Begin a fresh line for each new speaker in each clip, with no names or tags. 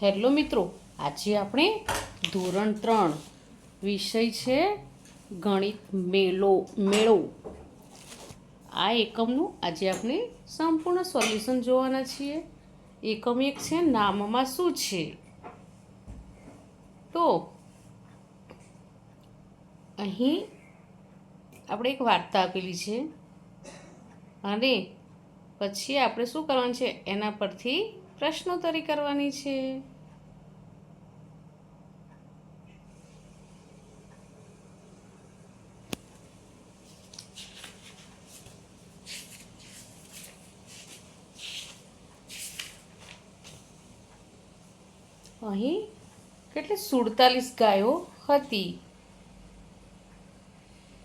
Hello મિત્રો, આજે આપણે ધોરણ 3 વિષય છે ગણિત મેળો. આ એકમનું આજે આપણે સંપૂર્ણ સોલ્યુશન જોવાના છીએ. એકમ 1 છે નામમાં શું છે. તો અહીં આપણે એક વાર્તા આપેલી છે અને પછી આપણે શું કરવાનું છે, એના પરથી પ્રશ્નોત્તરી કરવાની છે. અહીં કેટલી 47 ગાયો હતી.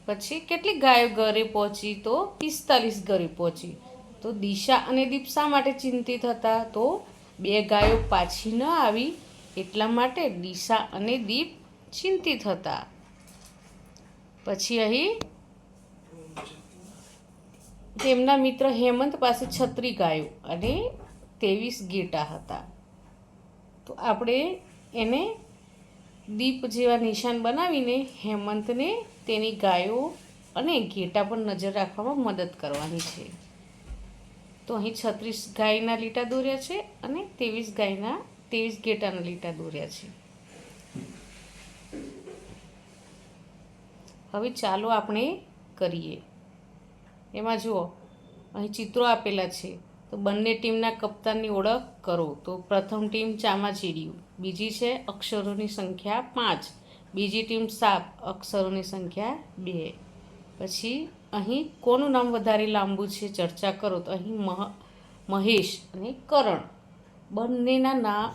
પછી કેટલી ગાયો ઘરે પહોંચી? તો 45 ઘરે પહોંચી. તો દિશા અને દીપ શા માટે ચિંતિત હતા? તો 2 ગાયો પાછી ન આવી એટલા માટે દિશા અને દીપ ચિંતિત હતા. પછી અહીં તેમના મિત્ર હેમંત પાસે 36 ગાયો અને 23 ઘેટાં હતા. તો આપણે એને દીપ જેવા નિશાન બનાવીને હેમંતને તેની ગાયો અને ઘેટાં પર નજર રાખવામાં મદદ કરવાની છે. તો અહીં 36 ગાયના લીટા દોર્યા છે અને 23 ઘેટાના લીટા દોર્યા છે. હવે ચાલો આપણે કરીએ. એમાં જુઓ, અહીં ચિત્રો આપેલા છે. તો બંને ટીમના કપ્તાનની ઓળખ કરો. તો પ્રથમ ટીમ ચામાચીડિયું, બીજી છે અક્ષરોની સંખ્યા 5, બીજી ટીમ સાપ, અક્ષરોની સંખ્યા 2. પછી અહીં કોનું નામ વધારે લાંબુ છે ચર્ચા કરો. તો અહીં મહેશ અને કરણ બંનેના નામ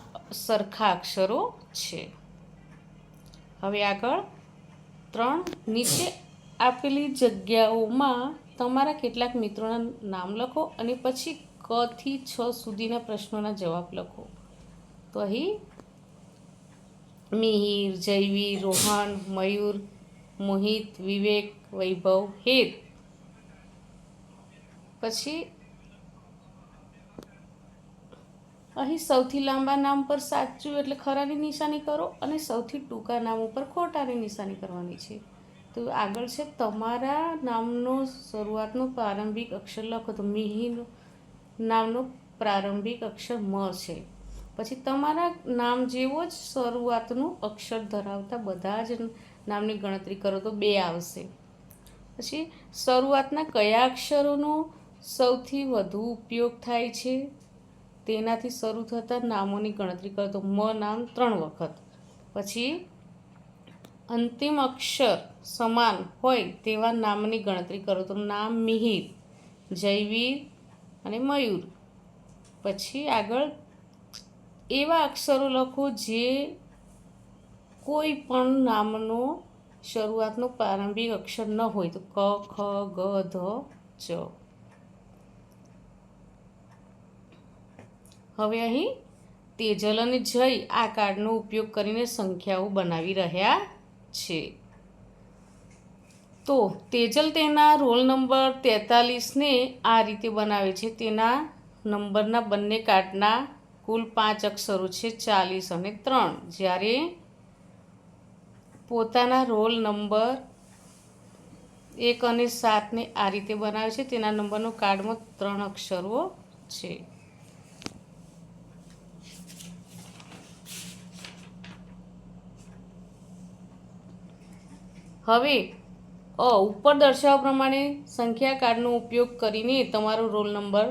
સરખા અક્ષરો છે. હવે આગળ 3 નીચે આપેલી જગ્યાઓમાં તમારા કેટલાક મિત્રોના નામ લખો અને પછી ક થી 6 સુધીના પ્રશ્નોના જવાબ લખો. તો અહીં મિહિર, જયવીર, રોહન, મયુર, મોહિત, વિવેક, વૈભવ, હેત. પછી અહીં સૌથી લાંબા નામ પર સાચું એટલે ખરાની નિશાની કરો અને સૌથી ટૂંકા નામ ઉપર ખોટાની નિશાની કરવાની છે. તો આગળ છે તમારા નામનો શરૂઆતનો પ્રારંભિક અક્ષર લખો. તો મિહિર નામનો પ્રારંભિક અક્ષર મ છે. પછી તમારા નામ જેવો જ શરૂઆતનું અક્ષર ધરાવતા બધા જ નામની ગણતરી કરો. તો 2 આવશે. પછી શરૂઆતના કયા અક્ષરોનો સૌથી વધુ ઉપયોગ થાય છે તેનાથી શરૂ થતા નામોની ગણતરી કરો. તો મ નામ 3 વખત. પછી અંતિમ અક્ષર સમાન હોય તેવા નામની ગણતરી કરો. તો નામ મિહિર, જયવીર અને મયુર. પછી આગળ એવા અક્ષરો લખો જે કોઈ પણ નામનો શરૂઆતનો પ્રારંભિક અક્ષર ન હોય. તો ક, ખ, ગ, ધ, ચ. હવે અહીં તેજલ અને જય આ કાર્ડનો ઉપયોગ કરીને સંખ્યાઓ બનાવી રહ્યા છે. તો તેજલ તેના રોલ નંબર 43ને આ રીતે બનાવે છે. તેના નંબરના બંને કાર્ડના કુલ 5 અક્ષરો છે, 40 અને 3. જ્યારે પોતાના રોલ નંબર 1 અને 7ને આ રીતે બનાવે છે. તેના નંબરનો કાર્ડમાં 3 અક્ષરો છે. હવે ઉપર દર્શાવ્યા પ્રમાણે સંખ્યા કાર્ડનો ઉપયોગ કરીને તમારો રોલ નંબર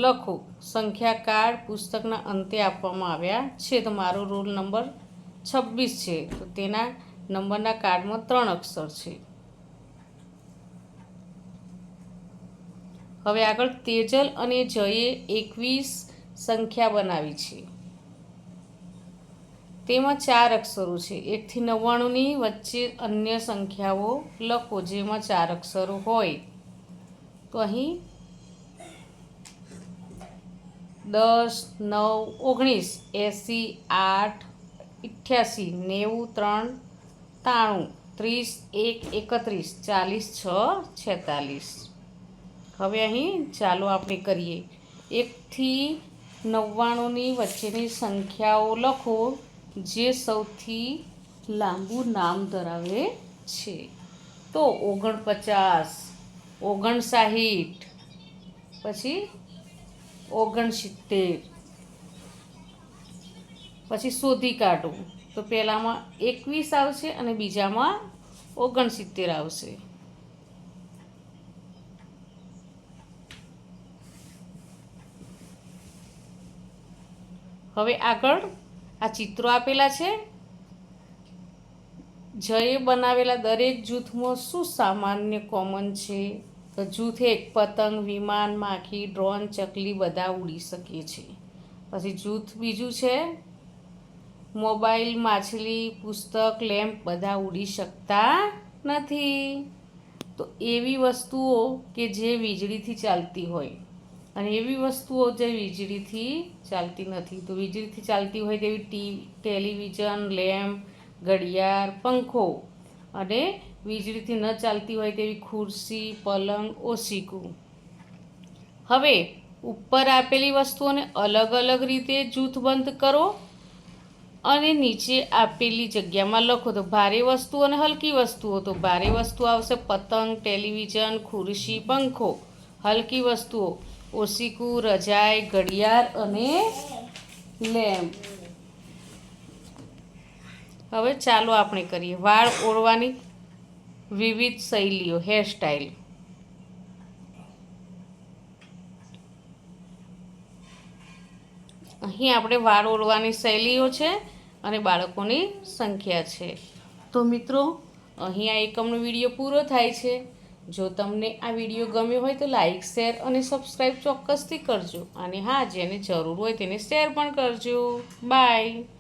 લખો. સંખ્યા કાર્ડ પુસ્તકના અંતે આપવામાં આવ્યા છે. તો મારો રોલ નંબર 26 છે. તો તેના નંબરના કાર્ડમાં 3 અક્ષર છે. હવે આગળ તેજલ અને જયે 21 સંખ્યા બનાવી છે. તેમાં 4 અક્ષરો છે. 1 થી 99ની વચ્ચે અન્ય સંખ્યાઓ લખો જેમાં 4 અક્ષરો હોય. તો અહીં 10, 9, 19, 80, 8, 88, 90, 3, 93, 1, 31, 40, 6, 46. હવે અહીં ચાલો આપણે કરીએ. 1 થી 99ની વચ્ચેની સંખ્યાઓ લખો જે સૌથી લાંબુ નામ ધરાવે છે. તો 49, 59, પછી 69, પછી શોધી કાઢું. તો પહેલામાં 21 આવશે અને બીજામાં 69 આવશે. હવે આગળ આ ચિત્રો આપેલા છે. જયે બનાવેલા દરેક જૂથમાં શું સામાન્ય કોમન છે? તો જૂથ 1 પતંગ, વિમાન, માખી, ડ્રોન, ચકલી બધા ઉડી શકે છે. પછી જૂથ બીજું છે મોબાઈલ, માછલી, પુસ્તક, લેમ્પ બધા ઉડી શકતા નથી. તો એવી વસ્તુઓ કે જે વીજળીથી ચાલતી હોય અને એવી વસ્તુઓ જે વીજળીથી ચાલતી નથી. તો વીજળીથી ચાલતી હોય તેવી ટેલિવિઝન, લેમ્પ, ઘડિયાળ, પંખો, અને વીજળીથી ન ચાલતી હોય તેવી ખુરશી, પલંગ, ઓશીકું. હવે ઉપર આપેલી વસ્તુઓને અલગ અલગ રીતે જૂથબંધ કરો અને નીચે આપેલી જગ્યામાં લખો. તો ભારે વસ્તુઓ અને હલકી વસ્તુઓ. તો ભારે વસ્તુ આવશે પતંગ, ટેલિવિઝન, ખુરશી, પંખો. હલકી વસ્તુઓ ઓશીકું, રજાઈ, ઘડિયાળ અને લેમ્પ. હવે ચાલો આપણે કરીએ વાળ ઓળવાની વિવિધ શૈલીઓ, હેરસ્ટાઈલ. અહીં આપણે વાળ ઓળવાની શૈલીઓ છે અને બાળકોની સંખ્યા છે. તો મિત્રો, અહીં આ એકમનો વિડીયો પૂરો થાય છે. જો તમને આ વિડીયો ગમ્યો હોય તો લાઈક, શેર અને સબસ્ક્રાઈબ ચોક્કસથી કરજો. અને હા, જેને જરૂર હોય તેને શેર પણ કરજો. બાય.